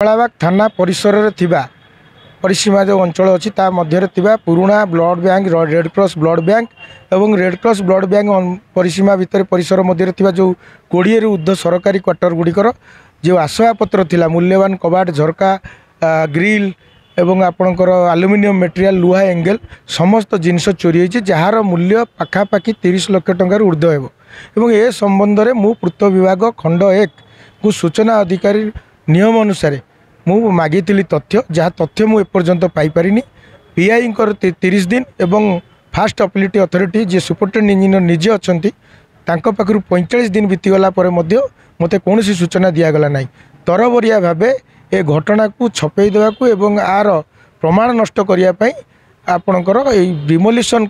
मंगलाबाग थाना परिसर परिसीमा जो अंचल अच्छी मध्य पुराणा blood bank red cross blood bank एवं रेड क्रॉस ब्लड बैंक परिसीमा भितर परिसर मध्य जो 20 रु ऊर्ध्व सरकारी क्वार्टर गुड़िकर जो आसवाबपत्र थिला मूल्यवान कबाट झरका ग्रिल एवं आपणकर आलुमिनियम मटेरियल लुहा एंगल समस्त जिनस चोरी होती जार मूल्य पाखापाखि 30 लाख टंकार ऊर्ध्व एवं ए संबंध में मु पूर्त विभाग खंड 1 को सूचना अधिकारी नियम अनुसार मु मागी तथ्य जहाँ तथ्य मु एपर्यंत पाइपारिनी पीआई 30 दिन एवं फास्ट अपीलिटी अथॉरिटी जे सुपरिटेडेंट इंजीनियर निजे अच्छा पाखु 45 दिन बीतीगला मते कौन सूचना दिगला ना तरबरिया भावे ए घटना को छपे देवाक एवं आर प्रमाण नष्ट करने आपणकर डिमोलिशन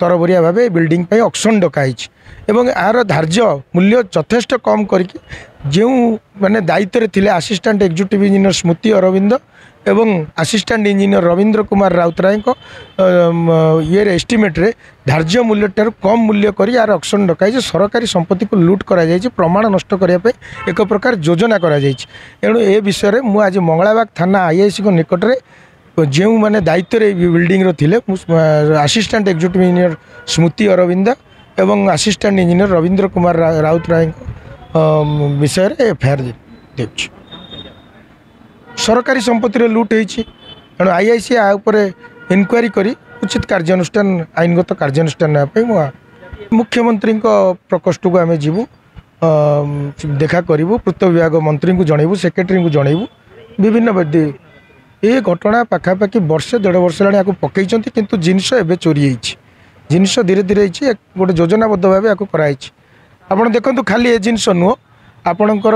तरबरिया भावे बिल्डिंग पे ऑक्शन डकाई एवं आर धार्य मूल्य यथेष्ट कम करके जो माने दायित्व थिले असिस्टेंट एग्जीक्यूटिव इंजीनियर स्मृति अरविंद एवं असिस्टेंट इंजीनियर रवींद्र कुमार राउतराय ये एस्टिमेट रे धार्य मूल्य ठार कम मूल्य करी आर ऑक्शन डकाई सरकारी संपत्ति को लूट करा जायछि प्रमाण नष्ट करने एक प्रकार योजना करा जायछि एणु ए विषय में आज मंगलाबाग थाना आईआईसी को निकट में जो मैंने दायित्व बिल्डिंग थिले असिस्टेंट एग्जीक्यूटिव इंजीनियर स्मृति अरविंद एवं असिस्टेंट इंजीनियर रवींद्र कुमार राउतराय विषय में एफआईआर दे सरकारी संपत्ति लूट होती तेणु आईआईसी इनक्वारी करी उचित कार्यानुष्ठान आईनगत कार्यानुष्ठान मुख्यमंत्री प्रकोष्ठ को आम जीवु देखा करूँ पूर्त विभाग मंत्री को जनइबू सेक्रेटरी को जनइबू विभिन्न ये घटना पाखापाखि वर्षे 1.5 वर्ष है पकई किंतु जिनस एवं चोरी होती जिनस धीरे धीरे गोटे योजनाबद्ध भाव या कराई आपड़ देखो खाली ये जिनस नुह आपणकर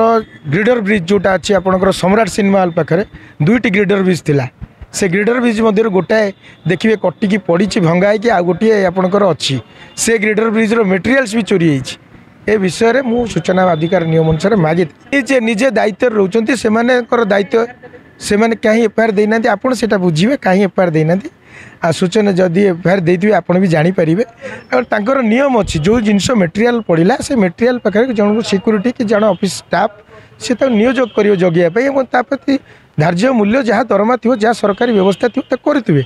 ग्रिडर ब्रिज जोटा अच्छी आपणकर सम्राट सिनेमा हॉल पाखे 2टी ग्रिडर ब्रिज थिला से ग्रिडर ब्रिज मध्य गोटाए देखिए कटिकी पड़ी भंगाई आ गोटे आपणकर अच्छी से ग्रिडर ब्रिज्र मेटेरियल्स भी चोरी होती ए विषय में मु सूचना अधिकार नियम अनुसार मागी निजे दायित्व रोचंती से दायित्व से मैंने कहीं एफआईआर देना आपड़ से बुझे कहीं एफआईआर देना आ सूचना जदि एफआईआर देते आपड़ भी जानीपर और नियम अच्छी जो जिनस मेटेरियल पड़ा से मेटेरियल पाखे जन सिक्यूरीटी कि जन ऑफिस स्टाफ से नियोजक कर जगियापी धार्य मूल्य जहाँ दरमा थी जहाँ सरकारी व्यवस्था थी करेंगे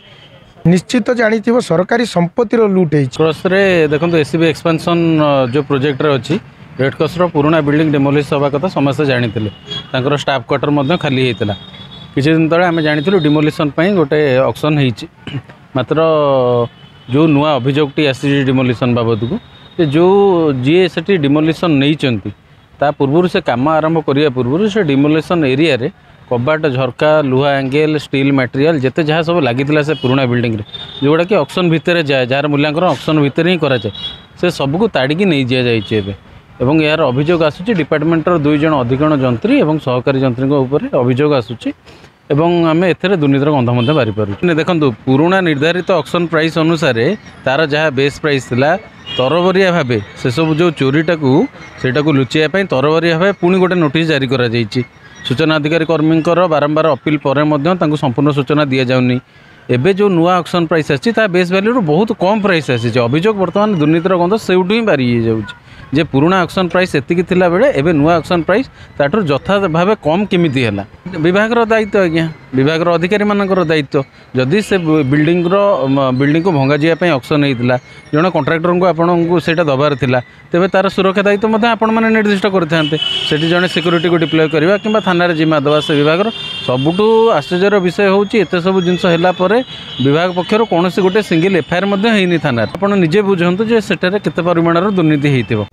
निश्चित जानी सरकारी संपत्ति लूट क्रॉसरे देखो एससीबी एक्सपेंशन जो प्रोजेक्ट अच्छी रेड क्रॉसर पुराना बिल्डिंग डेमोलिश होगा कथा समस्ते जानी स्टाफ क्वार्टर खाली होता किसी दिन तले आम जानी डिमोलिशन गोटे ऑक्शन होती मात्र जो नुआ अभियोगटी आसी डिमोलिशन बाबद को जो जी से डिमोलिशन नहीं पूर्व से काम आरंभ करने पूर्व से डिमोलिशन एरिया रे कबाट झरका लुहा एंगेल स्टील मटेरियल जिते जहाँ सब लगी से पुराना बिल्डिंग रे जोड़ा कि ऑक्शन भितर जाए जार मूल्यांकन ऑक्शन भितर ही कराए से सबको ताड़िकी नहीं दि जाए एवं यार अभियोग आसूची डिपार्टमेंटर 2 जन अधिकरण जंत्री एवं सहकारी जंत्री अभियोग आसूची एवं आम एथे दुर्नीतिर गंध बारी पार्टी देखो पुराना निर्धारित ऑक्शन प्राइस अनुसार तार जहाँ बेस प्राइस थिला तरबरिया भाव से सब जो चोरीटा को लुचाई तरबरिया भाव पुणी गोटे नोटिस जारी करा जायछि सूचना अधिकारी कर्मी बारंबार अपील पर संपूर्ण सूचना दि जाउनी एबे जो नुआ ऑक्शन प्राइस आछि ता बेस वैल्यू बहुत कम प्राइस आछि अभियोग बर्तमान दुर्नीतिर गंध सेउटू ही बारी जाउछि जे पुराना ऑक्शन प्राइस एतिकी थिला बेले एबे नुआ ऑक्शन प्राइस ताठर यथा भाव कम केमिति हैला विभाग दायित्व आज्ञा विभाग अधिकारी मानकर दायित्व जदि से बिल्डिंग को भंगा जावाई ऑक्शन होता जड़े कंट्राक्टर को आपको सेटा दबार थिला तेबे तार सुरक्षा दायित्व आपण मैंने निर्दिष्ट करते सेठी जड़े सिक्यूरीटी को डिप्लॉय करवा कि थाना जिम्मा दवा से विभाग सबुठू आश्चर्यर विषय होची एते सब जिनस हैला परे विभाग पक्षर कौन गोटे सिंगल एफआईआर होनी थाना आप निजे बुझंतु जे सेटारे केते परिमाणर दुर्नीति होइतिबो।